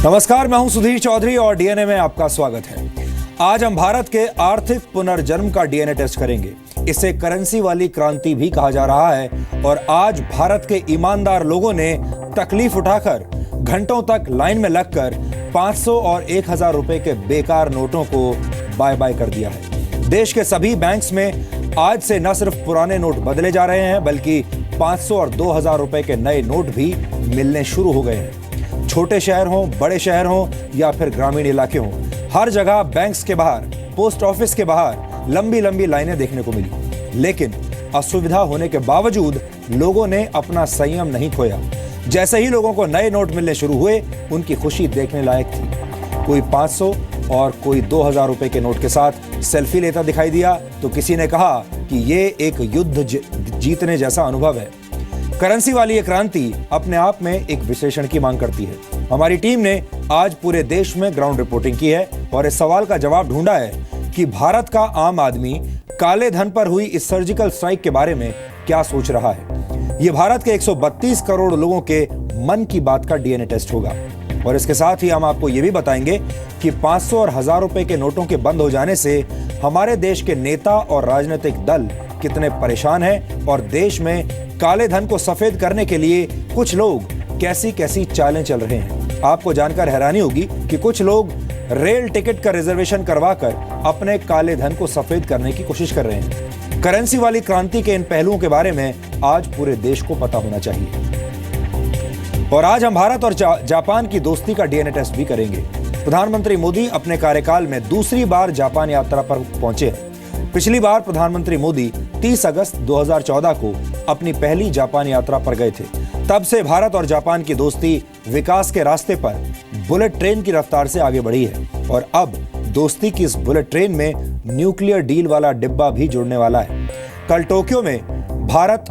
नमस्कार, मैं हूं सुधीर चौधरी और डीएनए में आपका स्वागत है। आज हम भारत के आर्थिक पुनर्जन्म का डीएनए टेस्ट करेंगे। इसे करेंसी वाली क्रांति भी कहा जा रहा है और आज भारत के ईमानदार लोगों ने तकलीफ उठाकर घंटों तक लाइन में लगकर 500 और 1000 रुपए के बेकार नोटों को बाय बाय कर दिया है। देश के सभी बैंक्स में आज से न सिर्फ पुराने नोट बदले जा रहे हैं बल्कि 500 और 2000 रुपए के नए नोट भी मिलने शुरू हो गए हैं। छोटे शहर हों, बड़े शहर हों या फिर ग्रामीण इलाके हों, हर जगह बैंक्स के बाहर, पोस्ट ऑफिस के बाहर लंबी लंबी लाइनें देखने को मिली। लेकिन असुविधा होने के बावजूद लोगों ने अपना संयम नहीं खोया। जैसे ही लोगों को नए नोट मिलने शुरू हुए, उनकी खुशी देखने लायक थी। कोई 500 और कोई 2000 रुपए के नोट के साथ सेल्फी लेता दिखाई दिया तो किसी ने कहा कि ये एक युद्ध जीतने जैसा अनुभव है। करेंसी वाली ये क्रांति अपने आप में एक विश्लेषण की मांग करती है। हमारी टीम ने आज पूरे देश में ग्राउंड रिपोर्टिंग की है और इस सवाल का जवाब ढूंढा है कि भारत का आम आदमी काले धन पर हुई इस सर्जिकल स्ट्राइक के बारे में क्या सोच रहा है। ये भारत के 132 करोड़ लोगों के मन की बात का डीएनए टेस्ट होगा और इसके साथ ही हम आपको ये भी बताएंगे कि 500 और 1000 रुपए के नोटों के बंद हो जाने से हमारे देश के नेता और राजनीतिक दल कितने परेशान हैं और देश में काले धन को सफेद करने के लिए कुछ लोग कैसी कैसी चालें चल रहे हैं। आपको जानकर हैरानी होगी कि कुछ लोग रेल टिकट का रिजर्वेशन करवाकर अपने काले धन को सफेद करने की कोशिश कर रहे हैं। करेंसी वाली क्रांति के इन पहलुओं के बारे में आज पूरे देश को पता होना चाहिए। और आज हम भारत और जापान की दोस्ती का डीएनए टेस्ट भी करेंगे। प्रधानमंत्री मोदी अपने कार्यकाल में दूसरी बार जापान यात्रा पर पहुंचे हैं। पिछली बार प्रधानमंत्री मोदी 30 अगस्त 2014 को अपनी पहली जापान यात्रा पर गए थे। तब से भारत और जापान की दोस्ती विकास के रास्ते पर बुलेट ट्रेन की रफ्तार से आगे बढ़ी है और अब दोस्ती की इस बुलेट ट्रेन में न्यूक्लियर डील वाला डिब्बा भी जुड़ने वाला है। कल टोक्यो में भारत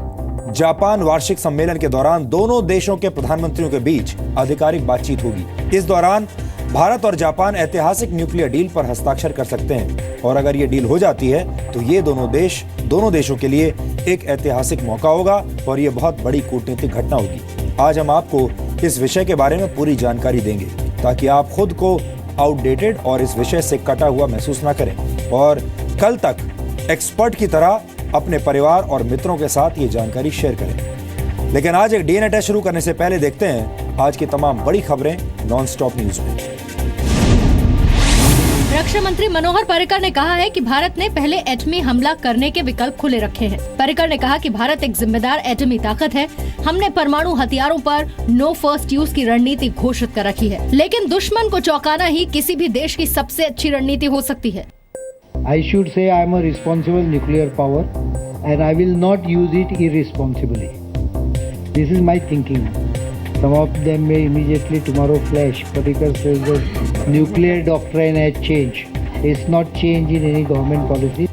जापान वार्षिक सम्मेलन के दौरान दोनों देशों के प्रधानमंत्रियों के बीच आधिकारिक बातचीत होगी। इस दौरान भारत और जापान ऐतिहासिक न्यूक्लियर डील पर हस्ताक्षर कर सकते हैं और अगर ये डील हो जाती है तो ये दोनों देशों के लिए एक ऐतिहासिक मौका होगा और ये बहुत बड़ी कूटनीतिक घटना होगी। आज हम आपको इस विषय के बारे में पूरी जानकारी देंगे ताकि आप खुद को आउटडेटेड और इस विषय से कटा हुआ महसूस ना करें और कल तक एक्सपर्ट की तरह अपने परिवार और मित्रों के साथ ये जानकारी शेयर करें। लेकिन आज एक डीएनए टेस्ट शुरू करने से पहले देखते हैं आज की तमाम बड़ी खबरें नॉन स्टॉप न्यूज में। रक्षा मंत्री मनोहर पर्रिकर ने कहा है कि भारत ने पहले एटमी हमला करने के विकल्प खुले रखे हैं। पर्रिकर ने कहा कि भारत एक जिम्मेदार एटमी ताकत है। हमने परमाणु हथियारों पर नो फर्स्ट यूज की रणनीति घोषित कर रखी है, लेकिन दुश्मन को चौंकाना ही किसी भी देश की सबसे अच्छी रणनीति हो सकती है। I should say I am a responsible nuclear power and I will not use it irresponsibly. This is my thinking. Some of them may immediately tomorrow flash. Parikar says that nuclear doctrine has changed. It's not change in any government policy.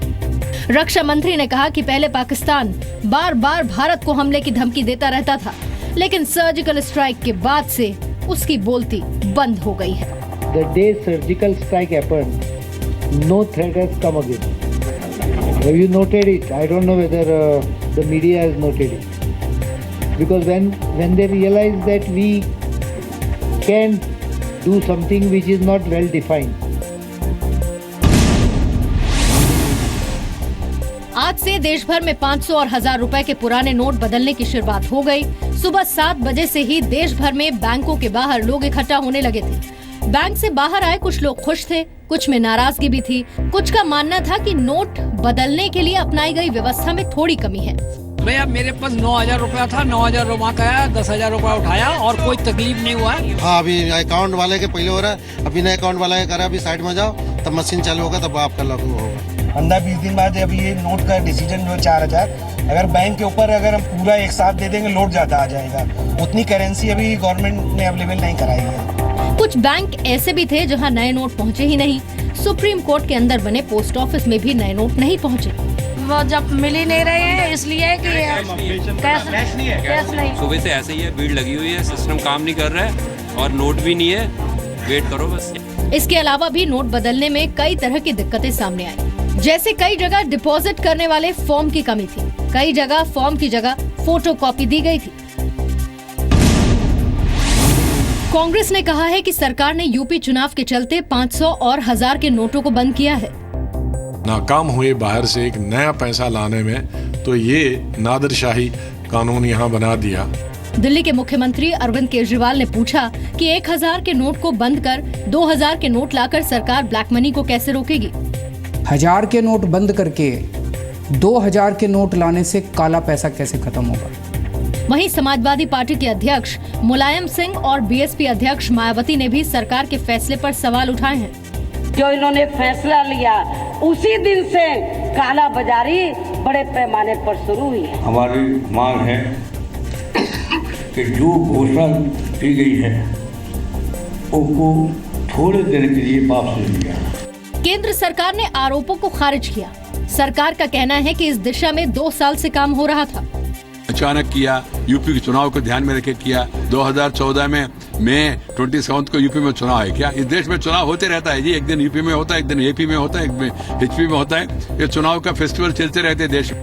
रक्षा मंत्री ने कहा कि पहले पाकिस्तान बार बार भारत को हमले की धमकी देता रहता था, लेकिन सर्जिकल स्ट्राइक के बाद से उसकी बोलती बंद हो गई है। The day surgical strike happened, no threat has come again. Have you noted it? I don't know whether the media has noted it. Because when they realize that we can do something which is not well defined. आज से देश भर में 500 और 1000 रुपए के पुराने note बदलने की शुरुआत हो गई। सुबह 7 बजे से ही देश भर में बैंकों के बाहर लोग इकट्ठा होने लगे थे। बैंक से बाहर आए कुछ लोग खुश थे, कुछ में नाराजगी भी थी। कुछ का मानना था कि नोट बदलने के लिए अपनाई गई व्यवस्था में थोड़ी कमी है। भैया मेरे पास 9000 रुपया था, 9000 रुपया गया, 10000 रुपया उठाया और कोई तकलीफ नहीं हुआ है। हाँ, अभी अकाउंट वाले के पहले हो रहा है, अभी नए अकाउंट वाला करा, अभी साइड में जाओ तब मशीन चालू होगा तब आपका लागू होगा। 15-20 दिन बाद अभी ये नोट का डिसीजन जो है 4000, अगर बैंक के ऊपर अगर हम पूरा एक साथ दे देंगे लोड ज्यादा आ जाएगा। उतनी करेंसी अभी गवर्नमेंट ने अवेलेबल नहीं कराई है। कुछ बैंक ऐसे भी थे जहां नए नोट पहुंचे ही नहीं। सुप्रीम कोर्ट के अंदर बने पोस्ट ऑफिस में भी नए नोट नहीं पहुंचे। वो जब मिल ही नहीं रहे हैं इसलिए कि कैश नहीं। सुबह से ऐसे ही है, भीड़ लगी हुई है, सिस्टम काम नहीं कर रहा है और नोट भी नहीं है, वेट करो बस। इसके अलावा भी नोट बदलने में कई तरह की दिक्कतें सामने आई। जैसे कई जगह डिपॉजिट करने वाले फॉर्म की कमी थी, कई जगह फॉर्म की जगह फोटोकॉपी दी गई थी। कांग्रेस ने कहा है कि सरकार ने यूपी चुनाव के चलते 500 और 1000 के नोटों को बंद किया है। नाकाम हुए बाहर से एक नया पैसा लाने में, तो ये नादिरशाही कानून यहाँ बना दिया। दिल्ली के मुख्यमंत्री अरविंद केजरीवाल ने पूछा कि 1000 के नोट को बंद कर 2000 के नोट लाकर सरकार ब्लैक मनी को कैसे रोकेगी। 1000 के नोट बंद करके 2000 के नोट लाने से काला पैसा कैसे खत्म होगा। वहीं समाजवादी पार्टी के अध्यक्ष मुलायम सिंह और बीएसपी अध्यक्ष मायावती ने भी सरकार के फैसले पर सवाल उठाए हैं। जो इन्होंने फैसला लिया उसी दिन से काला बाजारी बड़े पैमाने पर शुरू हुई है। हमारी मांग है कि जो घोषणा की गई है उनको थोड़े दिन के लिए वापस लिया। केंद्र सरकार ने आरोपों को खारिज किया। सरकार का कहना है कि इस दिशा में 2 साल से काम हो रहा था। अचानक किया, यूपी के चुनाव को ध्यान में रखे किया। 2014 में मई 27 को यूपी में चुनाव है क्या? इस देश में चुनाव होते रहता है जी, एक दिन यूपी में होता है, एक दिन एपी में होता है, एक दिन एचपी में होता है। ये चुनाव का फेस्टिवल चलते रहते हैं देश में।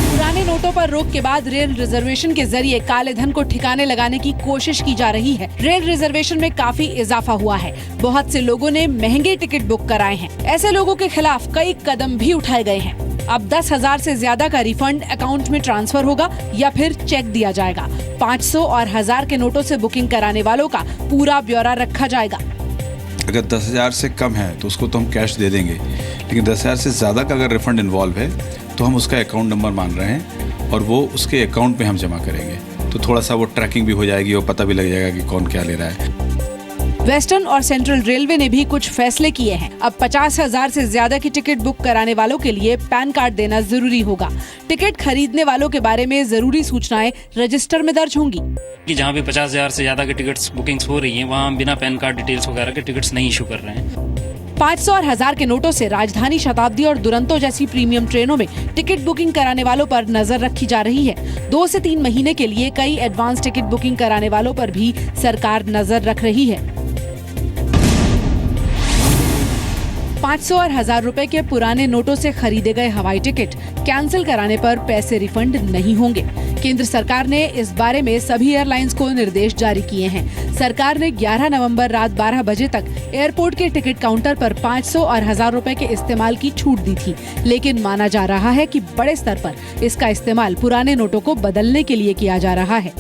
पुराने नोटों पर रोक के बाद रेल रिजर्वेशन के जरिए काले धन को ठिकाने लगाने की कोशिश की जा रही है। रेल रिजर्वेशन में काफी इजाफा हुआ है। बहुत से लोगों ने महंगे टिकट बुक कराए हैं। ऐसे लोगों के खिलाफ कई कदम भी उठाए गए हैं। अब 10,000 से ज्यादा का रिफंड अकाउंट में ट्रांसफर होगा या फिर चेक दिया जाएगा। 500 और 1000 के नोटों से बुकिंग कराने वालों का पूरा ब्यौरा रखा जाएगा। अगर 10,000 से कम है तो उसको तो हम कैश दे देंगे, लेकिन 10,000 से ज़्यादा का अगर रिफंड इन्वॉल्व है तो हम उसका अकाउंट नंबर मान रहे हैं और वो उसके अकाउंट में हम जमा करेंगे। तो थोड़ा सा वो ट्रैकिंग भी हो जाएगी और पता भी लग जाएगा कि कौन क्या ले रहा है। वेस्टर्न और सेंट्रल रेलवे ने भी कुछ फैसले किए हैं। अब 50,000 से ज्यादा की टिकट बुक कराने वालों के लिए पैन कार्ड देना जरूरी होगा। टिकट खरीदने वालों के बारे में जरूरी सूचनाएं रजिस्टर में दर्ज होंगी। कि जहाँ भी 50,000 से ज्यादा की टिकट्स बुकिंग्स हो रही हैं, वहाँ हम बिना पैन कार्ड डिटेल्स वगैरह के टिकट्स नहीं इशू कर रहे हैं। 500 और 1000 के नोटों से राजधानी, शताब्दी और दुरंतो जैसी प्रीमियम ट्रेनों में टिकट बुकिंग कराने वालों पर नजर रखी जा रही है। 2 से 3 महीने के लिए कई एडवांस टिकट बुकिंग कराने वालों पर भी सरकार नजर रख रही है। 500 और 1000 रुपए के पुराने नोटों से खरीदे गए हवाई टिकट कैंसिल कराने पर पैसे रिफंड नहीं होंगे। केंद्र सरकार ने इस बारे में सभी एयरलाइंस को निर्देश जारी किए हैं। सरकार ने 11 नवंबर रात 12 बजे तक एयरपोर्ट के टिकट काउंटर पर 500 और 1000 रुपए के इस्तेमाल की छूट दी थी, लेकिन माना जा रहा है कि बड़े स्तर पर इसका इस्तेमाल पुराने नोटों को बदलने के लिए किया जा रहा है।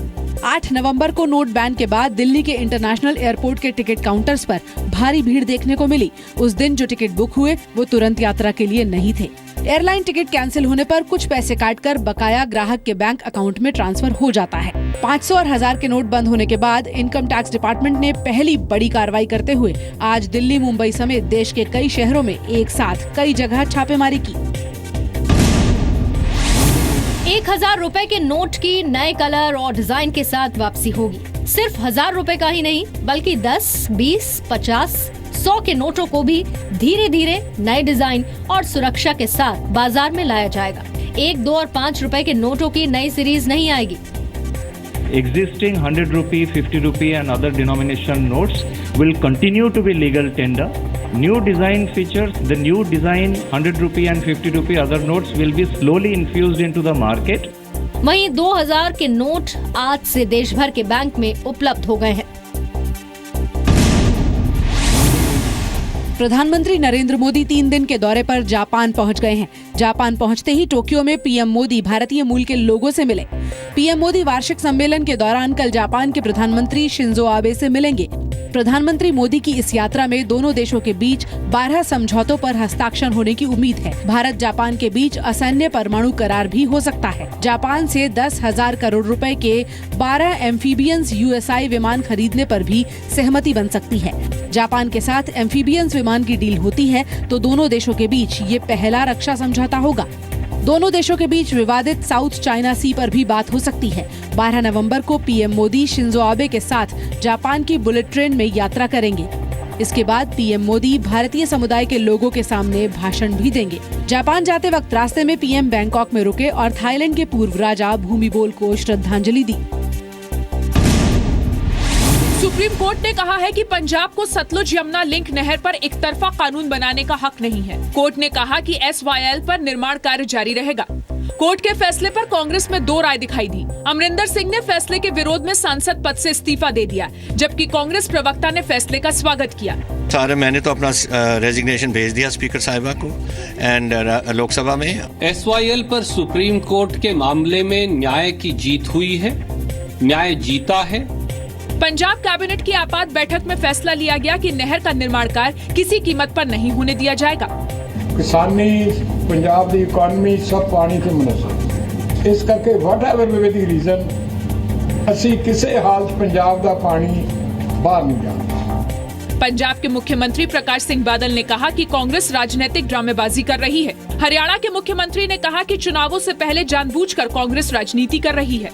8 नवंबर को नोट बैन के बाद दिल्ली के इंटरनेशनल एयरपोर्ट के टिकट काउंटर्स पर भारी भीड़ देखने को मिली। उस दिन जो टिकट बुक हुए वो तुरंत यात्रा के लिए नहीं थे। एयरलाइन टिकट कैंसिल होने पर कुछ पैसे काटकर बकाया ग्राहक के बैंक अकाउंट में ट्रांसफर हो जाता है। 500 और 1000 के नोट बंद होने के बाद इनकम टैक्स डिपार्टमेंट ने पहली बड़ी कार्रवाई करते हुए आज दिल्ली, मुंबई समेत देश के कई शहरों में एक साथ कई जगह छापेमारी की। 1000 रुपए के नोट की नए कलर और डिजाइन के साथ वापसी होगी। सिर्फ 1000 रुपए का ही नहीं बल्कि 10, 20, 50, 100 के नोटों को भी धीरे धीरे नए डिजाइन और सुरक्षा के साथ बाजार में लाया जाएगा। 1, 2 और 5 रुपए के नोटों की नई सीरीज नहीं आएगी। Existing 100 rupee, 50 rupee and other denomination notes will continue to be legal tender. New design features, the new design 100 rupee and 50 rupee other notes will be slowly infused into the market. वहीं 2000 के note आज से देश भर के bank में उपलब्ध हो गए हैं। प्रधानमंत्री नरेंद्र मोदी 3 दिन के दौरे पर जापान पहुंच गए हैं। जापान पहुंचते ही टोक्यो में पीएम मोदी भारतीय मूल के लोगों से मिले। पीएम मोदी वार्षिक सम्मेलन के दौरान कल जापान के प्रधानमंत्री शिंजो आबे से मिलेंगे। प्रधानमंत्री मोदी की इस यात्रा में दोनों देशों के बीच 12 समझौतों पर हस्ताक्षर होने की उम्मीद है। भारत जापान के बीच असैन्य परमाणु करार भी हो सकता है। जापान से 10,000 करोड़ रुपए के 12 एम्फीबियंस USI विमान खरीदने पर भी सहमति बन सकती है। जापान के साथ एम्फीबियंस विमान की डील होती है तो दोनों देशों के बीच ये पहला रक्षा समझौता होगा। दोनों देशों के बीच विवादित साउथ चाइना सी पर भी बात हो सकती है। 12 नवंबर को पीएम मोदी शिंजो आबे के साथ जापान की बुलेट ट्रेन में यात्रा करेंगे। इसके बाद पीएम मोदी भारतीय समुदाय के लोगों के सामने भाषण भी देंगे। जापान जाते वक्त रास्ते में पीएम बैंकॉक में रुके और थाईलैंड के पूर्व राजा भूमिबोल को श्रद्धांजलि दी। सुप्रीम कोर्ट ने कहा है कि पंजाब को सतलुज यमुना लिंक नहर पर एक तरफा कानून बनाने का हक नहीं है। कोर्ट ने कहा कि SYL पर निर्माण कार्य जारी रहेगा। कोर्ट के फैसले पर कांग्रेस में दो राय दिखाई दी। अमरिंदर सिंह ने फैसले के विरोध में सांसद पद से इस्तीफा दे दिया, जबकि कांग्रेस प्रवक्ता ने फैसले का स्वागत किया। सारे मैंने तो अपना रेजिग्नेशन भेज दिया स्पीकर साहिबा को एंड लोकसभा में। SYL पर सुप्रीम कोर्ट के मामले में न्याय की जीत हुई है, न्याय जीता है। पंजाब कैबिनेट की आपात बैठक में फैसला लिया गया कि नहर का निर्माण कार्य किसी कीमत पर नहीं होने दिया जाएगा। किसानी, पंजाब की इकोनॉमी सब पानी से मुनसब, इस करके वटएवर वे दी रीजन असी किसी हालत पंजाब का पानी बाहर नहीं जाना। पंजाब के मुख्यमंत्री प्रकाश सिंह बादल ने कहा कि कांग्रेस राजनीतिक ड्रामेबाजी कर रही है। हरियाणा के मुख्यमंत्री ने कहा कि चुनावों से पहले जानबूझकर कांग्रेस राजनीति कर रही है।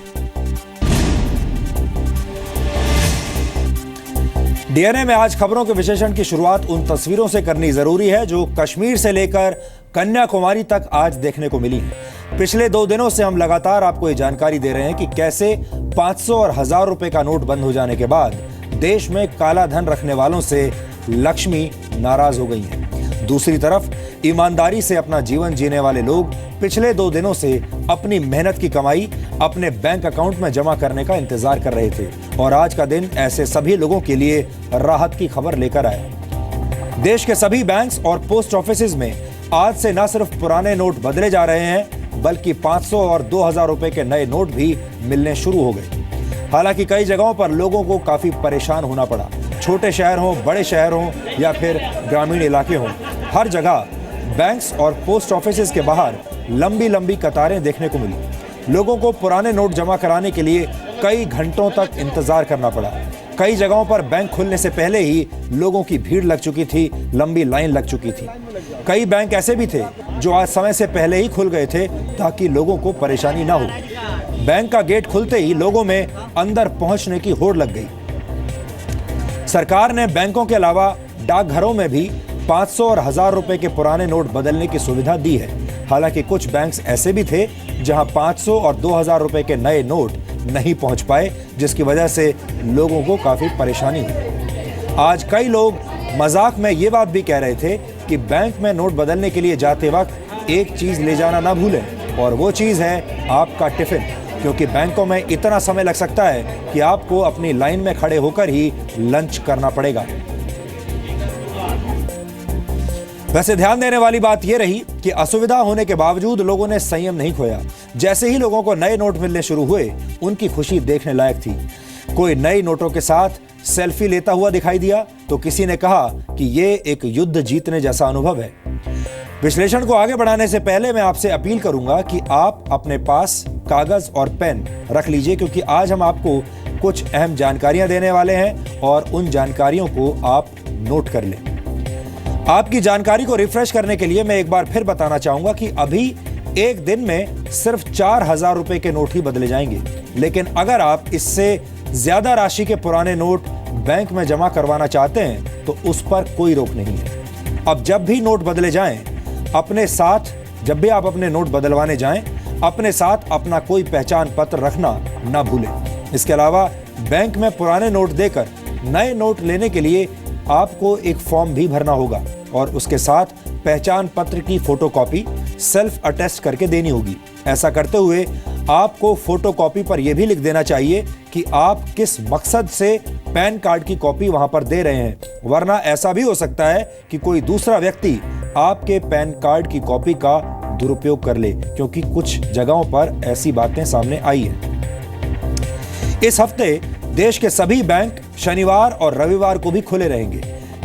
डीएनए में आज खबरों के विश्लेषण की शुरुआत उन तस्वीरों से करनी जरूरी है जो कश्मीर से लेकर कन्याकुमारी तक आज देखने को मिली है। पिछले 2 दिनों से हम लगातार आपको ये जानकारी दे रहे हैं कि कैसे 500 और 1000 रुपए का नोट बंद हो जाने के बाद देश में काला धन रखने वालों से लक्ष्मी नाराज हो गई है। दूसरी तरफ ईमानदारी से अपना जीवन जीने वाले लोग पिछले 2 दिनों से अपनी मेहनत की कमाई अपने बैंक अकाउंट में जमा करने का इंतजार कर रहे थे और आज का दिन ऐसे सभी लोगों के लिए राहत की खबर लेकर आया। देश के सभी बैंक्स और पोस्ट ऑफिसेज में आज से न सिर्फ पुराने नोट बदले जा रहे हैं बल्कि 500 और 2000 रुपए के नए नोट भी मिलने शुरू हो गए। हालांकि कई जगहों पर लोगों को काफी परेशान होना पड़ा। छोटे शहर हों, बड़े शहर हों या फिर ग्रामीण इलाके हों, हर जगह बैंक्स और पोस्ट ऑफिसेज के बाहर लंबी लंबी कतारें देखने को मिली। लोगों को पुराने नोट जमा कराने के लिए कई घंटों तक इंतजार करना पड़ा। कई जगहों पर बैंक खुलने से पहले ही लोगों की भीड़ लग चुकी थी, लंबी लाइन लग चुकी थी। कई बैंक ऐसे भी थे जो आज समय से पहले ही खुल गए थे ताकि लोगों को परेशानी ना हो। बैंक का गेट खुलते ही लोगों में अंदर पहुंचने की होड़ लग गई। सरकार ने बैंकों के अलावा डाकघरों में भी 500 और 1000 रुपए के पुराने नोट बदलने की सुविधा दी है। हालांकि कुछ बैंक्स ऐसे भी थे जहां 500 और 2000 रुपए के नए नोट नहीं पहुंच पाए, जिसकी वजह से लोगों को काफी परेशानी हुई। आज कई लोग मजाक में ये बात भी कह रहे थे कि बैंक में नोट बदलने के लिए जाते वक्त एक चीज ले जाना ना भूलें और वो चीज है आपका टिफिन, क्योंकि बैंकों में इतना समय लग सकता है कि आपको अपनी लाइन में खड़े होकर ही लंच करना पड़ेगा। वैसे ध्यान देने वाली बात यह रही कि असुविधा होने के बावजूद लोगों ने संयम नहीं खोया। जैसे ही लोगों को नए नोट मिलने शुरू हुए, उनकी खुशी देखने लायक थी। कोई नए नोटों के साथ सेल्फी लेता हुआ दिखाई दिया तो किसी ने कहा कि ये एक युद्ध जीतने जैसा अनुभव है। विश्लेषण को आगे बढ़ाने से पहले मैं आपसे अपील करूंगा कि आप अपने पास कागज और पेन रख लीजिए, क्योंकि आज हम आपको कुछ अहम जानकारियां देने वाले हैं और उन जानकारियों को आप नोट कर लें। आपकी जानकारी को रिफ्रेश करने के लिए मैं एक बार फिर बताना चाहूंगा कि अभी एक दिन में सिर्फ 4000 रुपए के नोट ही बदले जाएंगे, लेकिन अगर आप इससे ज्यादा राशि के पुराने नोट बैंक में जमा करवाना चाहते हैं तो उस पर कोई रोक नहीं है। अब जब भी नोट बदले जाएं, अपने साथ जब भी आप अपने नोट बदलवाने जाएं, अपने साथ अपना कोई पहचान पत्र रखना ना भूलें। इसके अलावा बैंक में पुराने नोट देकर नए नोट लेने के लिए आपको एक फॉर्म भी भरना होगा और उसके साथ पहचान पत्र की फोटोकॉपी सेल्फ अटेस्ट करके देनी होगी। ऐसा करते हुए आपको फोटोकॉपी पर यह भी लिख देना चाहिए कि आप किस मकसद से पैन कार्ड की कॉपी वहां पर दे रहे हैं, वरना ऐसा भी हो सकता है कि कोई दूसरा व्यक्ति आपके पैन कार्ड की कॉपी का दुरुपयोग कर ले, क्योंकि कुछ जगहों पर ऐसी बातें सामने आई है। इस हफ्ते देश के सभी बैंक शनिवार और रविवार को भी खुले रहेंगे।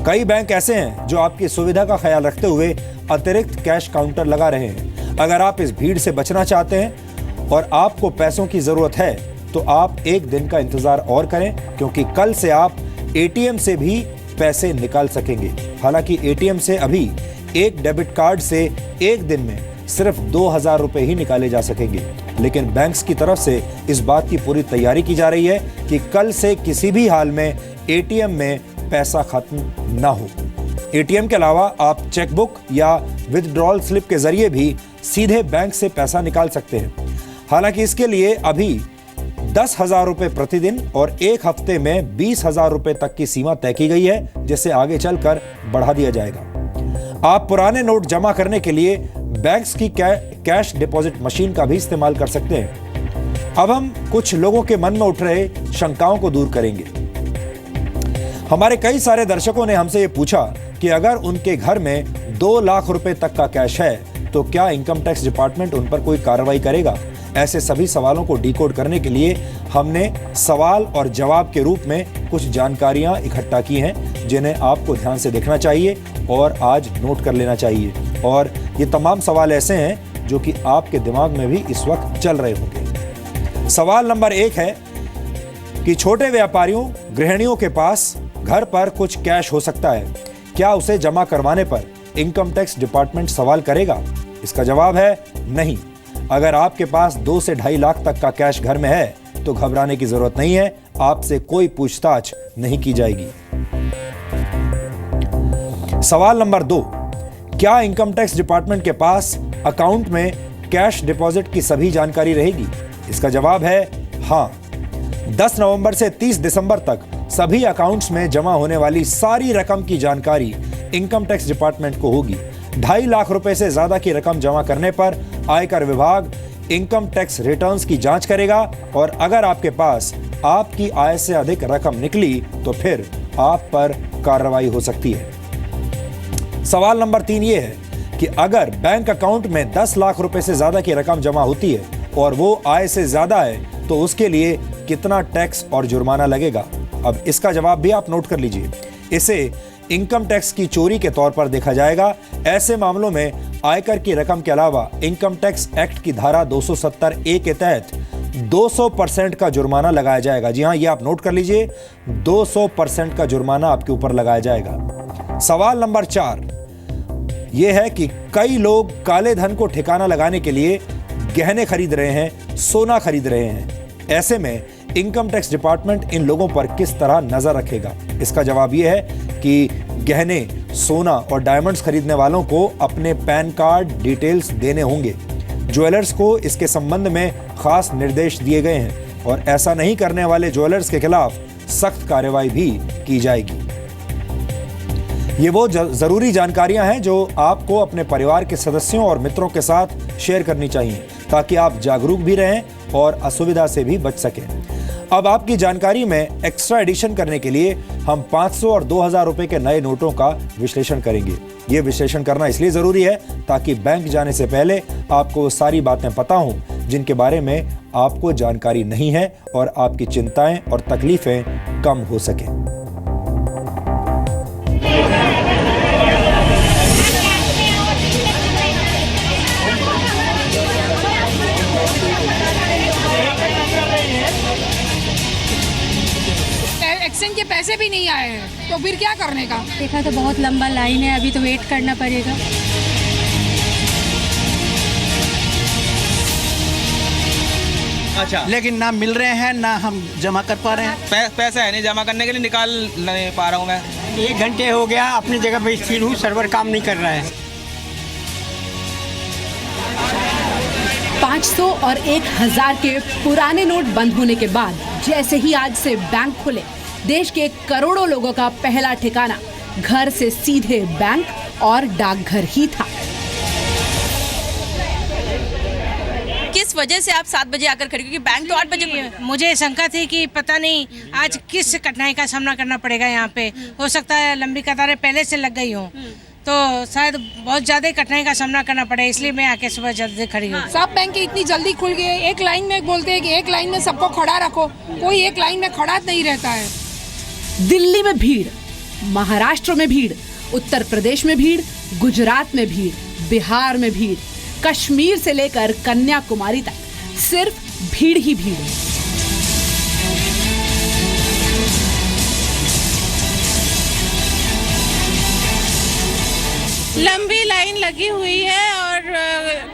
कई बैंक ऐसे हैं जो आपकी सुविधा का ख्याल रखते हुए अतिरिक्त कैश काउंटर लगा रहे हैं। अगर आप इस भीड़ से बचना चाहते हैं और आपको पैसों की जरूरत है तो आप एक दिन का इंतजार और करें, क्योंकि कल से आप एटीएम से भी पैसे निकाल सकेंगे। हालांकि एटीएम से अभी एक डेबिट कार्ड से एक दिन में सिर्फ 2000 रुपए ही निकाले जा सकेंगे, लेकिन बैंक्स की तरफ से इस बात की पूरी तैयारी की जा रही है कि कल से किसी भी हाल में एटीएम में पैसा खत्म ना हो। एटीएम के अलावा आप चेकबुक या विथड्रॉल स्लिप के जरिए भी सीधे बैंक से पैसा निकाल सकते हैं। हालांकि इसके लिए अभी 10,000 रुपए प्रतिदिन और एक हफ्ते में 20,000 रुपए तक की सीमा तय की गई है, जिसे आगे चलकर बढ़ा दिया जाएगा। आप पुराने नोट जमा करने के लिए बैंक्स की कैश डिपॉजिट मशीन का भी इस्तेमाल कर सकते हैं। अब हम कुछ लोगों के मन में उठ रहे शंकाओं को दूर करेंगे। हमारे कई सारे दर्शकों ने हमसे ये पूछा कि अगर उनके घर में 2 लाख रुपए तक का कैश है तो क्या इनकम टैक्स डिपार्टमेंट उन पर कोई कार्रवाई करेगा। ऐसे सभी सवालों को डिकोड करने के लिए हमने सवाल और जवाब के रूप में कुछ जानकारियां इकट्ठा की हैं जिन्हें आपको ध्यान से देखना चाहिए और आज नोट कर लेना चाहिए। और ये तमाम सवाल ऐसे हैं जो कि आपके दिमाग में भी इस वक्त चल रहे होंगे। सवाल नंबर 1 है कि छोटे व्यापारियों, गृहिणियों के पास घर पर कुछ कैश हो सकता है, क्या उसे जमा करवाने पर इनकम टैक्स डिपार्टमेंट सवाल करेगा? इसका जवाब है नहीं। अगर आपके पास 2 से 2.5 लाख तक का कैश घर में है तो घबराने की जरूरत नहीं है, आपसे कोई पूछताछ नहीं की जाएगी। सवाल नंबर 2, क्या इनकम टैक्स डिपार्टमेंट के पास अकाउंट में कैश डिपॉजिट की सभी जानकारी रहेगी? इसका जवाब है हां। 10 नवंबर से 30 दिसंबर तक सभी अकाउंट्स में जमा होने वाली सारी रकम की जानकारी इनकम टैक्स डिपार्टमेंट को होगी। 2.5 लाख रुपए से ज्यादा की रकम जमा करने पर आयकर विभाग इनकम टैक्स रिटर्न्स की जांच करेगा और अगर आपके पास आपकी आय से अधिक रकम निकली तो फिर आप पर कार्रवाई हो सकती है। सवाल नंबर 3 ये है कि अगर बैंक अकाउंट में 10 लाख रुपए से ज्यादा की रकम जमा होती है और वो आय से ज्यादा है तो उसके लिए कितना टैक्स और जुर्माना लगेगा? अब इसका जवाब भी आप नोट कर लीजिए। इसे इनकम टैक्स की चोरी के तौर पर देखा जाएगा। ऐसे मामलों में आयकर की रकम के अलावा इनकम टैक्स एक्ट की धारा 270A के तहत 200% का जुर्माना लगाया जाएगा। जी हां, ये आप नोट कर लीजिए, 200% का जुर्माना आपके ऊपर लगाया जाएगा। सवाल नंबर 4 यह है कि कई लोग काले धन को ठिकाना लगाने के लिए गहने खरीद रहे हैं, सोना खरीद रहे हैं। ऐसे में इनकम टैक्स डिपार्टमेंट इन लोगों पर किस तरह नजर रखेगा? इसका जवाब यह है कि गहने, सोना और डायमंड्स खरीदने वालों को अपने पैन कार्ड डिटेल्स देने होंगे। ज्वेलर्स को इसके संबंध में खास निर्देश दिए गए हैं और ऐसा नहीं करने वाले ज्वेलर्स के खिलाफ सख्त कार्रवाई भी की जाएगी। ये वो जरूरी जानकारियां हैं जो आपको अपने परिवार के सदस्यों और मित्रों के साथ शेयर करनी चाहिए ताकि आप जागरूक भी रहें और असुविधा से भी बच सकें। अब आपकी जानकारी में एक्स्ट्रा एडिशन करने के लिए हम 500 और 2000 रुपए के नए नोटों का विश्लेषण करेंगे। ये विश्लेषण करना इसलिए जरूरी है ताकि बैंक जाने से पहले आपको वो सारी बातें पता हों जिनके बारे में आपको जानकारी नहीं है और आपकी चिंताएं और तकलीफें कम हो सकें। एक्सचेंज के पैसे भी नहीं आए हैं तो फिर क्या करने का? देखा तो बहुत लंबा लाइन है, अभी तो वेट करना पड़ेगा। अच्छा, लेकिन ना मिल रहे हैं ना हम जमा कर पा रहे हैं। पैसा है नहीं जमा करने के लिए, निकाल नहीं पा रहा हूँ मैं। 1 घंटे हो गया अपनी जगह पे स्थिर हूँ, सर्वर काम नहीं कर रहा है। 500 और 1000 के पुराने नोट बंद होने के बाद जैसे ही आज से बैंक खुले, देश के करोड़ों लोगों का पहला ठिकाना घर से सीधे बैंक और डाकघर ही था। किस वजह से आप 7 बजे आकर खड़े, क्योंकि बैंक तो 8 बजे? मुझे शंका थी कि पता नहीं आज किस कठिनाई का सामना करना पड़ेगा। यहाँ पे हो सकता है लंबी कतारें पहले से लग गई हो तो शायद बहुत ज्यादा कठिनाई का सामना करना पड़े, इसलिए मैं आके सुबह जल्दी खड़ी हूँ। सब बैंक इतनी जल्दी खुल गए, एक लाइन में बोलते हैं कि एक लाइन में सबको खड़ा रखो, कोई एक लाइन में खड़ा नहीं रहता है। दिल्ली में भीड़, महाराष्ट्र में भीड़, उत्तर प्रदेश में भीड़, गुजरात में भीड़, बिहार में भीड़, कश्मीर से लेकर कन्याकुमारी तक सिर्फ भीड़ ही भीड़। लंबी लाइन लगी हुई है और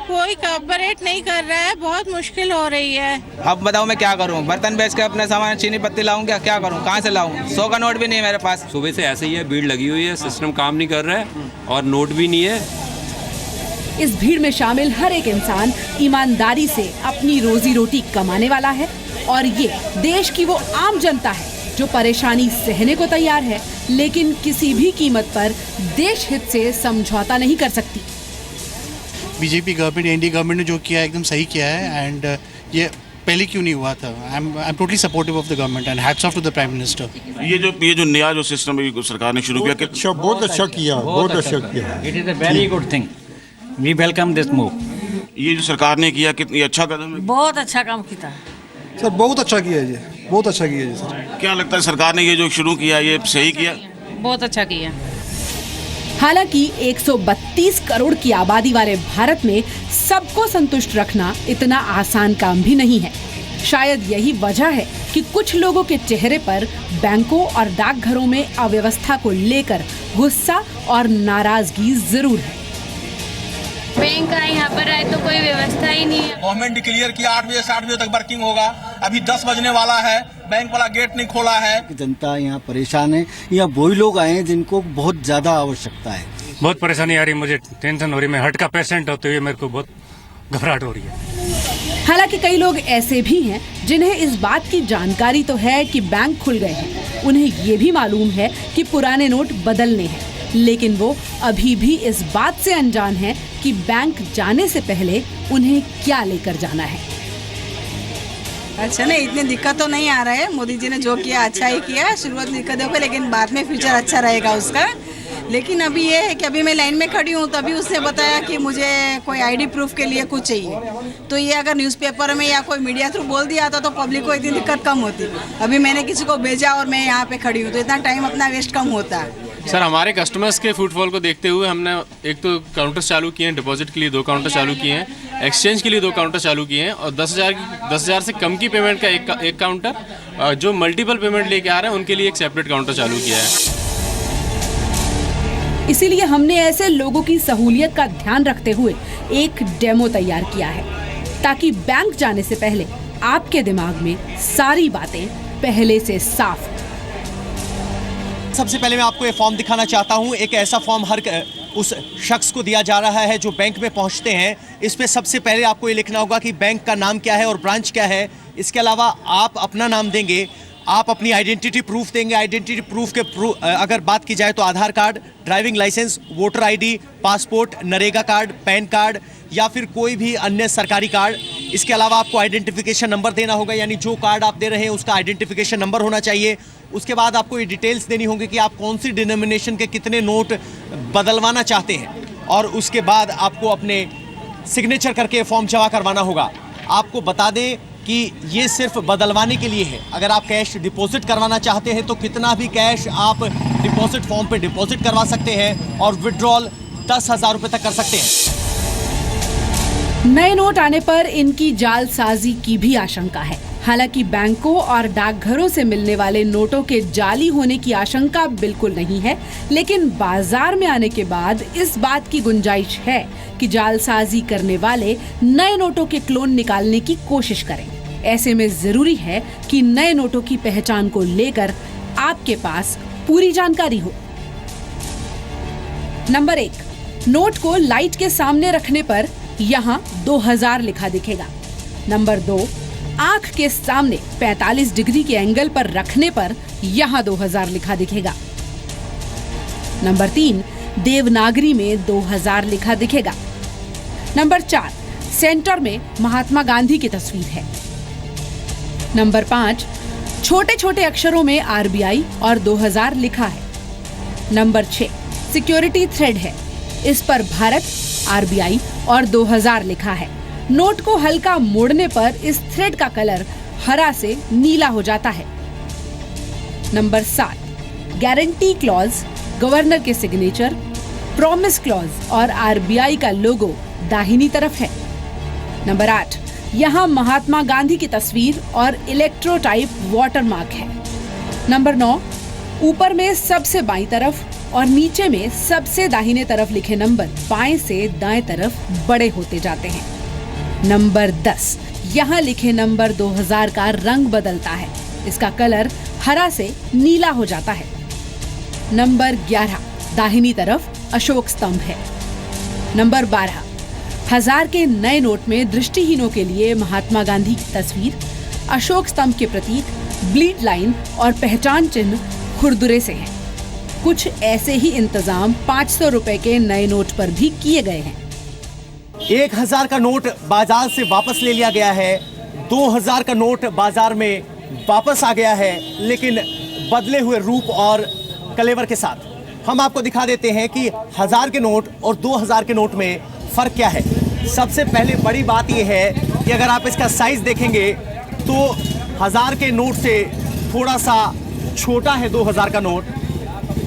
कोई कॉपरेट नहीं कर रहा है, बहुत मुश्किल हो रही है। अब बताओ मैं क्या करूं? बर्तन बेच के अपने सामान चीनी पत्ती लाऊं, क्या करूं? कहां से लाऊं? 100 का नोट भी नहीं है मेरे पास। सुबह से ऐसे ही है, भीड़ लगी हुई है, सिस्टम काम नहीं कर रहा है और नोट भी नहीं है। इस भीड़ में शामिल हर एक इंसान ईमानदारी से अपनी रोजी रोटी कमाने वाला है और ये देश की वो आम जनता है जो परेशानी सहने को तैयार है लेकिन किसी भी कीमत पर देश हित से समझौता नहीं कर सकती। बीजेपी गवर्नमेंट, एनडीए गवर्नमेंट ने जो किया है एकदम सही किया है, एंड ये पहले क्यों नहीं हुआ था। I am totally supportive of the government and hats off to the prime minister. ये जो नया जो सिस्टम सरकार ने शुरू किया, अच्छा, बहुत अच्छा किया, बहुत अच्छा किया। It is a very good thing, we welcome this move. ये जो सरकार ने किया कितनी अच्छा कदम है। बहुत अच्छा काम किया सर, बहुत अच्छा किया जी, बहुत अच्छा किया जी सर। क्या लगता है सरकार ने ये जो शुरू किया ये सही किया? बहुत अच्छा किया। हालांकि 132 करोड़ की आबादी वाले भारत में सबको संतुष्ट रखना इतना आसान काम भी नहीं है। शायद यही वजह है कि कुछ लोगों के चेहरे पर बैंकों और डाकघरों में अव्यवस्था को लेकर गुस्सा और नाराजगी जरूर है। बैंक का यहाँ पर आए तो कोई व्यवस्था ही नहीं है। गवर्नमेंट डिक्लेयर किया 8 बजे से 8 बजे तक वर्किंग होगा, अभी 10 बजने वाला है, बैंक वाला गेट नहीं खोला है। जनता यहाँ परेशान है, यहाँ वही लोग आए हैं जिनको बहुत ज्यादा आवश्यकता है। बहुत परेशानी आ रही, मुझे टेंशन हो रही, मैं हार्ट का पेशेंट होते हुए मेरे को बहुत घबराहट हो रही है। हालांकि कई लोग ऐसे भी हैं जिन्हें इस बात की जानकारी तो है कि बैंक खुल गए हैं, उन्हें ये भी मालूम है कि पुराने नोट बदलने हैं, लेकिन वो अभी भी इस बात से अनजान हैं कि बैंक जाने से पहले उन्हें क्या लेकर जाना है। अच्छा नहीं, इतनी दिक्कत तो नहीं आ रहा है। मोदी जी ने जो किया अच्छा ही किया, शुरुआत में दिक्कत होगी लेकिन बाद में फ्यूचर अच्छा रहेगा उसका। लेकिन अभी ये है कि अभी मैं लाइन में खड़ी हूँ, तभी उसने बताया कि मुझे कोई आईडी प्रूफ के लिए कुछ चाहिए, तो ये अगर न्यूज़पेपर में या कोई मीडिया थ्रू बोल दिया था तो पब्लिक को इतनी दिक्कत कम होती। अभी मैंने किसी को भेजा और मैं यहाँ पे खड़ी हूँ, तो इतना टाइम अपना वेस्ट कम होता है। सर, हमारे कस्टमर्स के फुटफॉल को देखते हुए हमने एक तो काउंटर्स चालू किए हैं, डिपॉजिट के लिए 2 काउंटर चालू किए हैं, एक्सचेंज के लिए 2 काउंटर चालू किए हैं, और 10,000 से कम की पेमेंट का एक काउंटर, जो मल्टीपल पेमेंट लेके आ रहे हैं उनके लिए एक सेपरेट काउंटर चालू किया है। इसीलिए हमने ऐसे लोगों की सहूलियत का ध्यान रखते हुए एक डेमो तैयार किया है, ताकि बैंक जाने से पहले आपके दिमाग में सारी बातें पहले से साफ। सबसे पहले मैं आपको ये फॉर्म दिखाना चाहता हूँ। एक ऐसा फॉर्म हर उस शख्स को दिया जा रहा है जो बैंक में पहुँचते हैं। इस पे सबसे पहले आपको ये लिखना होगा कि बैंक का नाम क्या है और ब्रांच क्या है। इसके अलावा आप अपना नाम देंगे, आप अपनी आइडेंटिटी प्रूफ देंगे। आइडेंटिटी प्रूफ के अगर बात की जाए तो Aadhaar card, driving licence, voter ID, passport, NREGA card, PAN card या फिर कोई भी अन्य सरकारी कार्ड। इसके अलावा आपको आइडेंटिफिकेशन नंबर देना होगा, यानी जो कार्ड आप दे रहे हैं उसका आइडेंटिफिकेशन नंबर होना चाहिए। उसके बाद आपको ये डिटेल्स देनी होंगी कि आप कौन सी डिनोमिनेशन के कितने नोट बदलवाना चाहते हैं, और उसके बाद आपको अपने सिग्नेचर करके फॉर्म जमा करवाना होगा। आपको बता दें कि ये सिर्फ बदलवाने के लिए है। अगर आप कैश डिपॉजिट करवाना चाहते हैं तो कितना भी कैश आप डिपॉजिट फॉर्म पे डिपॉजिट करवा सकते हैं, और विड्रॉल 10,000 रुपये तक कर सकते हैं। नए नोट आने पर इनकी जालसाजी की भी आशंका है। हालांकि बैंकों और डाकघरों से मिलने वाले नोटों के जाली होने की आशंका बिल्कुल नहीं है, लेकिन बाजार में आने के बाद इस बात की गुंजाइश है कि जालसाजी करने वाले नए नोटों के क्लोन निकालने की कोशिश करें। ऐसे में जरूरी है कि नए नोटों की पहचान को लेकर आपके पास पूरी जानकारी हो। नंबर 1, नोट को लाइट के सामने रखने पर यहाँ 2000 लिखा दिखेगा। नंबर 2, आंख के सामने 45 डिग्री के एंगल पर रखने पर यहाँ 2000 लिखा दिखेगा। नंबर 3, देवनागरी में 2000 लिखा दिखेगा। नंबर 4, सेंटर में महात्मा गांधी की तस्वीर है। नंबर 5, छोटे छोटे अक्षरों में RBI और 2000 लिखा है। नंबर 6, सिक्योरिटी थ्रेड है, इस पर भारत, RBI और 2000 लिखा है। नोट को हल्का मोड़ने पर इस थ्रेड का कलर हरा से नीला हो जाता है। नंबर 7, गारंटी क्लॉज, गवर्नर के सिग्नेचर, प्रॉमिस क्लॉज और RBI का लोगो दाहिनी तरफ है। नंबर 8, यहाँ महात्मा गांधी की तस्वीर और इलेक्ट्रोटाइप वाटरमार्क है। नंबर 9, ऊपर में सबसे बाईं तरफ और नीचे में सबसे दाहिने तरफ लिखे नंबर बाएं से दाएं तरफ बड़े होते जाते हैं। नंबर 10, यहाँ लिखे नंबर 2000 का रंग बदलता है, इसका कलर हरा से नीला हो जाता है। नंबर 11, दाहिनी तरफ अशोक स्तंभ है। नंबर 12, 1000 के नए नोट में दृष्टिहीनों के लिए महात्मा गांधी की तस्वीर, अशोक स्तंभ के प्रतीक, ब्लीड लाइन और पहचान चिन्ह खुरदुरे से है। कुछ ऐसे ही इंतजाम 500 रुपए के नए नोट पर भी किए गए हैं। 1000 का नोट बाजार से वापस ले लिया गया है, 2000 का नोट बाजार में वापस आ गया है, लेकिन बदले हुए रूप और कलेवर के साथ। हम आपको दिखा देते हैं कि 1000 के नोट और 2000 के नोट में फ़र्क क्या है। सबसे पहले बड़ी बात यह है कि अगर आप इसका साइज़ देखेंगे तो 1000 के नोट से थोड़ा सा छोटा है 2000 का नोट।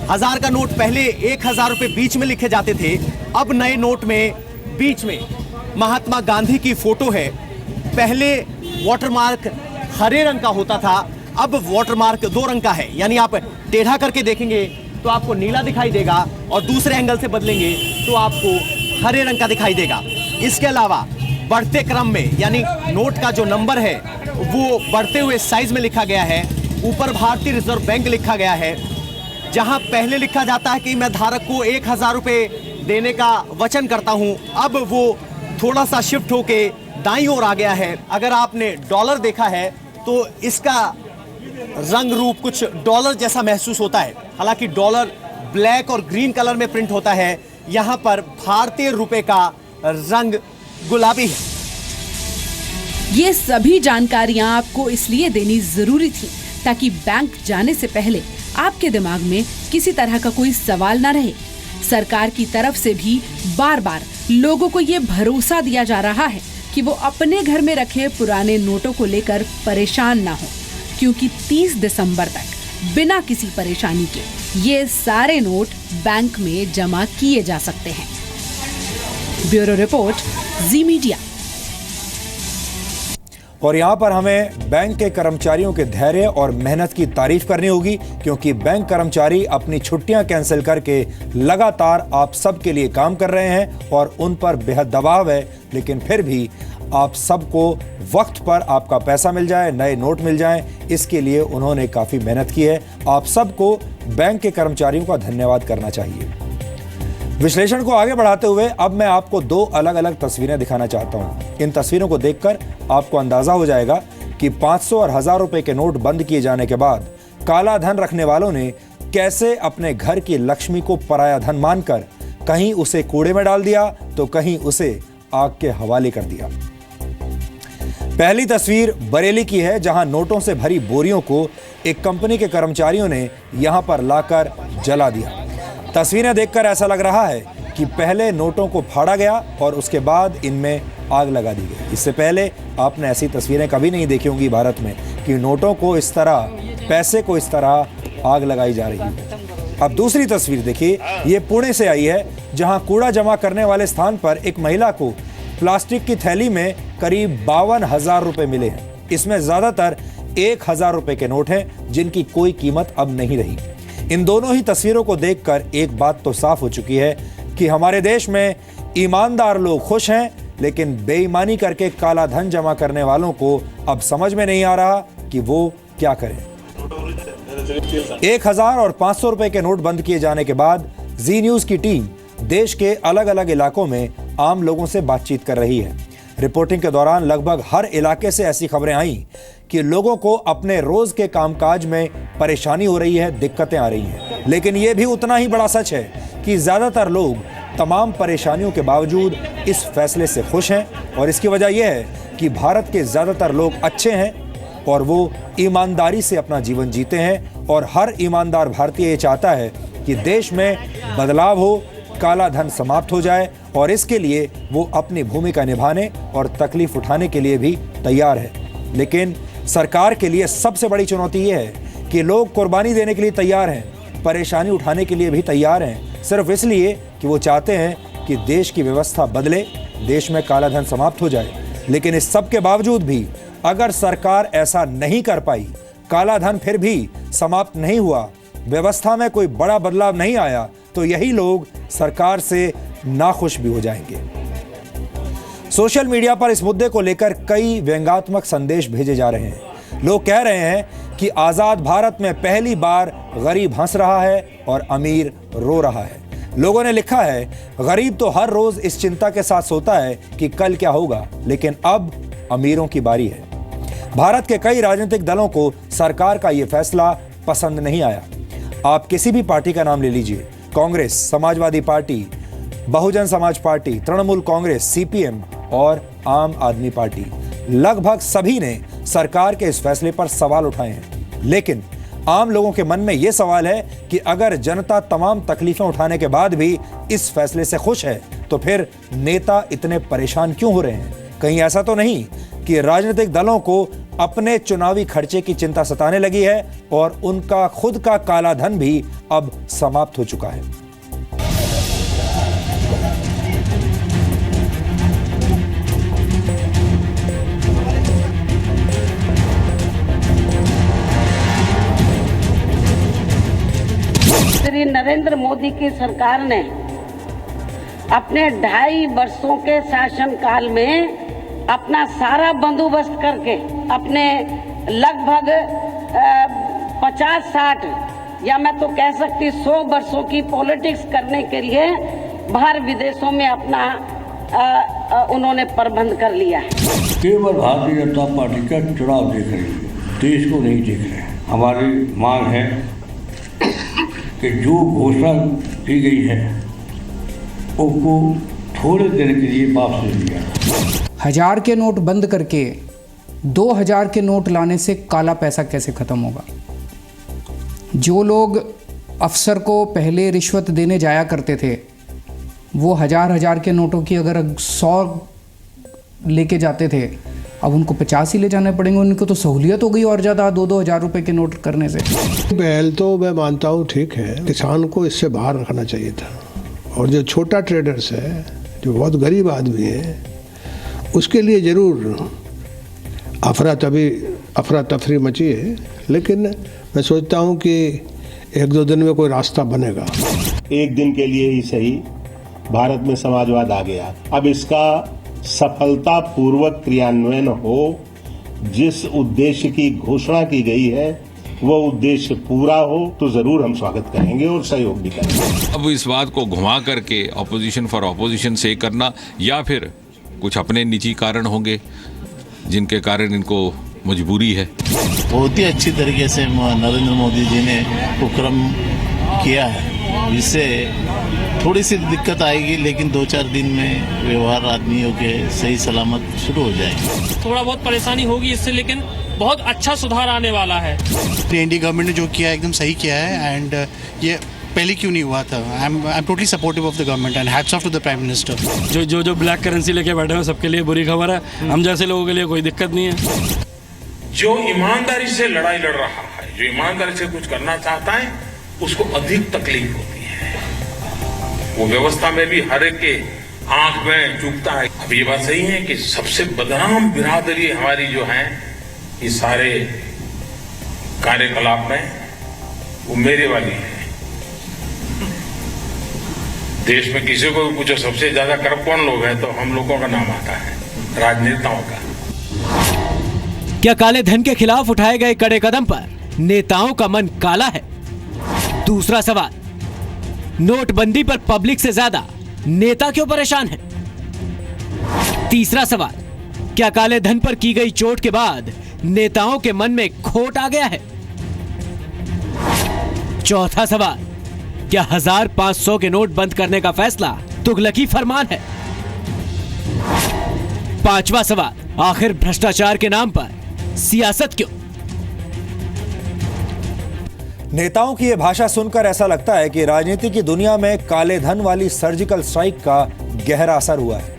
1000 का नोट पहले 1000 रुपये बीच में लिखे जाते थे, अब नए नोट में बीच में महात्मा गांधी की फोटो है। पहले वाटरमार्क हरे रंग का होता था, अब वाटरमार्क 2 रंग का है, यानी आप टेढ़ा करके देखेंगे तो आपको नीला दिखाई देगा और दूसरे एंगल से बदलेंगे तो आपको हरे रंग का दिखाई देगा। इसके अलावा बढ़ते क्रम में, यानी नोट का जो नंबर है वो बढ़ते हुए साइज में लिखा गया है। ऊपर भारतीय रिजर्व बैंक लिखा गया है। जहां पहले लिखा जाता है कि मैं धारक को 1000 रुपये देने का वचन करता हूं, अब वो थोड़ा सा शिफ्ट होके दाईं ओर आ गया है। अगर आपने डॉलर देखा है तो इसका रंग रूप कुछ डॉलर जैसा महसूस होता है। हालांकि डॉलर ब्लैक और ग्रीन कलर में प्रिंट होता है, यहां पर भारतीय रुपए का रंग गुलाबी है। ये सभी जानकारियां आपको इसलिए देनी जरूरी थी ताकि बैंक जाने से पहले आपके दिमाग में किसी तरह का कोई सवाल ना रहे। सरकार की तरफ से भी बार बार लोगों को ये भरोसा दिया जा रहा है कि वो अपने घर में रखे पुराने नोटों को लेकर परेशान ना हो, क्योंकि 30 दिसंबर तक बिना किसी परेशानी के ये सारे नोट बैंक में जमा किए जा सकते हैं। ब्यूरो रिपोर्ट, जी मीडिया। और यहाँ पर हमें बैंक के कर्मचारियों के धैर्य और मेहनत की तारीफ करनी होगी, क्योंकि बैंक कर्मचारी अपनी छुट्टियां कैंसिल करके लगातार आप सबके लिए काम कर रहे हैं और उन पर बेहद दबाव है, लेकिन फिर भी आप सबको वक्त पर आपका पैसा मिल जाए, नए नोट मिल जाएं, इसके लिए उन्होंने काफ़ी मेहनत की है। आप सबको बैंक के कर्मचारियों का धन्यवाद करना चाहिए। विश्लेषण को आगे बढ़ाते हुए अब मैं आपको 2 अलग अलग तस्वीरें दिखाना चाहता हूं। इन तस्वीरों को देखकर आपको अंदाजा हो जाएगा कि 500 और 1000 रुपए के नोट बंद किए जाने के बाद काला धन रखने वालों ने कैसे अपने घर की लक्ष्मी को पराया धन मानकर कहीं उसे कूड़े में डाल दिया तो कहीं उसे आग के हवाले कर दिया। पहली तस्वीर बरेली की है, जहां नोटों से भरी बोरियों को एक कंपनी के कर्मचारियों ने यहां पर लाकर जला दिया। तस्वीरें देखकर ऐसा लग रहा है कि पहले नोटों को फाड़ा गया और उसके बाद इनमें आग लगा दी गई। इससे पहले आपने ऐसी तस्वीरें कभी नहीं देखी होंगी भारत में कि नोटों को इस तरह, पैसे को इस तरह आग लगाई जा रही है। अब दूसरी तस्वीर देखिए, ये पुणे से आई है, जहां कूड़ा जमा करने वाले स्थान पर एक महिला को प्लास्टिक की थैली में करीब 52,000 रुपए मिले हैं। इसमें ज्यादातर 1000 रुपए के नोट हैं, जिनकी कोई कीमत अब नहीं रही। इन दोनों ही तस्वीरों को देखकर एक बात तो साफ हो चुकी है कि हमारे देश में ईमानदार लोग खुश हैं, लेकिन बेईमानी करके काला धन जमा करने वालों को अब समझ में नहीं आ रहा कि वो क्या करें। 1000 और 500 रुपए के नोट बंद किए जाने के बाद जी न्यूज की टीम देश के अलग अलग इलाकों में आम लोगों से बातचीत कर रही है। रिपोर्टिंग के दौरान लगभग हर इलाके से ऐसी खबरें आई कि लोगों को अपने रोज के कामकाज में परेशानी हो रही है, दिक्कतें आ रही हैं। लेकिन यह भी उतना ही बड़ा सच है कि ज्यादातर लोग तमाम परेशानियों के बावजूद इस फैसले से खुश हैं, और इसकी वजह यह है कि भारत के ज्यादातर लोग अच्छे हैं और वो ईमानदारी से अपना जीवन जीते हैं, और हर ईमानदार भारतीय ये चाहता है कि देश में बदलाव हो, काला धन समाप्त हो जाए, और इसके लिए वो अपनी भूमिका निभाने और तकलीफ उठाने के लिए भी तैयार है। लेकिन सरकार के लिए सबसे बड़ी चुनौती ये है कि लोग कुर्बानी देने के लिए तैयार हैं, परेशानी उठाने के लिए भी तैयार हैं, सिर्फ इसलिए कि वो चाहते हैं कि देश की व्यवस्था बदले, देश में काला धन समाप्त हो जाए। लेकिन इस सब के बावजूद भी अगर सरकार ऐसा नहीं कर पाई, काला धन फिर भी समाप्त नहीं हुआ, व्यवस्था में कोई बड़ा बदलाव नहीं आया, तो यही लोग सरकार से नाखुश भी हो जाएंगे। सोशल मीडिया पर इस मुद्दे को लेकर कई व्यंग्यात्मक संदेश भेजे जा रहे हैं। लोग कह रहे हैं कि आजाद भारत में पहली बार गरीब हंस रहा है और अमीर रो रहा है। लोगों ने लिखा है, गरीब तो हर रोज इस चिंता के साथ सोता है कि कल क्या होगा, लेकिन अब अमीरों की बारी है। भारत के कई राजनीतिक दलों को सरकार का यह फैसला पसंद नहीं आया। आप किसी भी पार्टी का नाम ले लीजिए, Congress, Samajwadi party, Bahujan Samaj party, Trinamool Congress, CPM और आम आदमी पार्टी, लगभग सभी ने सरकार के इस फैसले पर सवाल उठाए हैं। लेकिन आम लोगों के मन में यह सवाल है कि अगर जनता तमाम तकलीफें उठाने के बाद भी इस फैसले से खुश है, तो फिर नेता इतने परेशान क्यों हो रहे हैं? कहीं ऐसा तो नहीं कि राजनीतिक दलों को अपने चुनावी खर्चे की चिंता सताने लगी है और उनका खुद का काला धन भी अब समाप्त हो चुका है। श्री नरेंद्र मोदी की सरकार ने अपने 2.5 वर्षों के शासनकाल में अपना सारा बंदोबस्त करके अपने लगभग 50-60 या मैं तो कह सकती 100 वर्षों की पॉलिटिक्स करने के लिए बाहर विदेशों में अपना उन्होंने प्रबंध कर लिया है। केवल भारतीय जनता पार्टी का चुनाव देख रही है, देश को नहीं देख रहे। हमारी मांग है कि जो घोषणा की गई है उनको थोड़े दिन के लिए वापस ले लिया। 1000 के नोट बंद करके 2000 के नोट लाने से काला पैसा कैसे खत्म होगा? जो लोग अफसर को पहले रिश्वत देने जाया करते थे, वो 1000 के नोटों की अगर 100 लेके जाते थे, अब उनको 50 ही ले जाने पड़ेंगे। उनको तो सहूलियत हो गई और ज़्यादा 2-2 हज़ार रुपये के नोट करने से। पहल तो मैं मानता हूँ ठीक है, किसान को इससे बाहर रखना चाहिए था। और जो छोटा ट्रेडर्स है, जो बहुत गरीब आदमी है, उसके लिए ज़रूर अफरा तफरी मची है। लेकिन मैं सोचता हूँ कि 1-2 दिन में कोई रास्ता बनेगा। एक दिन के लिए ही सही भारत में समाजवाद आ गया। अब इसका सफलता पूर्वक क्रियान्वयन हो, जिस उद्देश्य की घोषणा की गई है वो उद्देश्य पूरा हो तो जरूर हम स्वागत करेंगे और सहयोग भी करेंगे। अब इस बात को घुमा करके ऑपोजिशन फॉर ऑपोजिशन से करना, या फिर कुछ अपने निजी कारण होंगे जिनके कारण इनको मजबूरी है। बहुत ही अच्छी तरीके से नरेंद्र मोदी जी ने उपक्रम किया है, जिससे थोड़ी सी दिक्कत आएगी, लेकिन 2-4 दिन में व्यवहार आदमियों के सही सलामत शुरू हो जाएंगे। थोड़ा बहुत परेशानी होगी इससे, लेकिन बहुत अच्छा सुधार आने वाला है। एनडीए गवर्नमेंट ने जो किया है एकदम सही किया है, एंड ये पहले क्यों नहीं हुआ था। I am totally supportive of the government and hats off to the prime minister. जो ब्लैक करेंसी लेके बैठे हैं सबके लिए बुरी खबर है, हम जैसे लोगों के लिए कोई दिक्कत नहीं है। जो ईमानदारी से लड़ाई लड़ रहा है, जो ईमानदारी से कुछ करना चाहता है, उसको अधिक तकलीफ होती है। वो व्यवस्था में भी हर एक के आंख में चुभता है। अब ये बात सही है कि सबसे बदनाम बिरादरी हमारी जो है इस सारे कार्यकलाप में, वो मेरे वाली है। देश में किसी को पूछो सबसे ज्यादा करप्ट कौन लोग हैं, तो हम लोगों का नाम आता है, राजनेताओं का। क्या काले धन के खिलाफ उठाए गए कड़े कदम पर नेताओं का मन काला है? दूसरा सवाल, नोटबंदी पर पब्लिक से ज्यादा नेता क्यों परेशान है? तीसरा सवाल, क्या काले धन पर की गई चोट के बाद नेताओं के मन में खोट आ गया है? चौथा सवाल, क्या 1500 के नोट बंद करने का फैसला तुगलकी फरमान है? पांचवा सवाल, आखिर भ्रष्टाचार के नाम पर सियासत क्यों? नेताओं की यह भाषा सुनकर ऐसा लगता है कि राजनीति की दुनिया में काले धन वाली सर्जिकल स्ट्राइक का गहरा असर हुआ है।